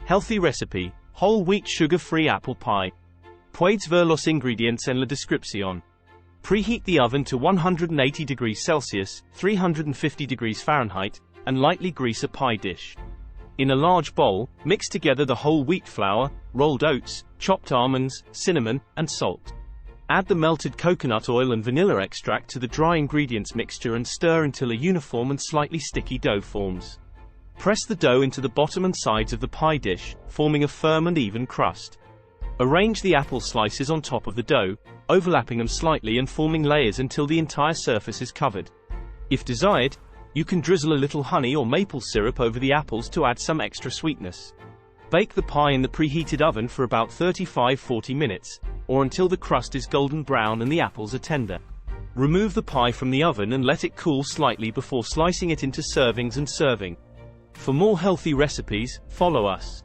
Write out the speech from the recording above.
Healthy recipe: whole wheat sugar-free apple pie. Puedes ver los ingredients en la descripción. Preheat the oven to 180 degrees Celsius, 350 degrees Fahrenheit, and lightly grease a pie dish. In a large bowl, mix together the whole wheat flour, rolled oats, chopped almonds, cinnamon, and salt. Add the melted coconut oil and vanilla extract to the dry ingredients mixture and stir until a uniform and slightly sticky dough forms. Press the dough into the bottom and sides of the pie dish, forming a firm and even crust. Arrange the apple slices on top of the dough, overlapping them slightly and forming layers until the entire surface is covered. If desired, you can drizzle a little honey or maple syrup over the apples to add some extra sweetness. Bake the pie in the preheated oven for about 35–40 minutes, or until the crust is golden brown and the apples are tender. Remove the pie from the oven and let it cool slightly before slicing it into servings and serving. For more healthy recipes, follow us.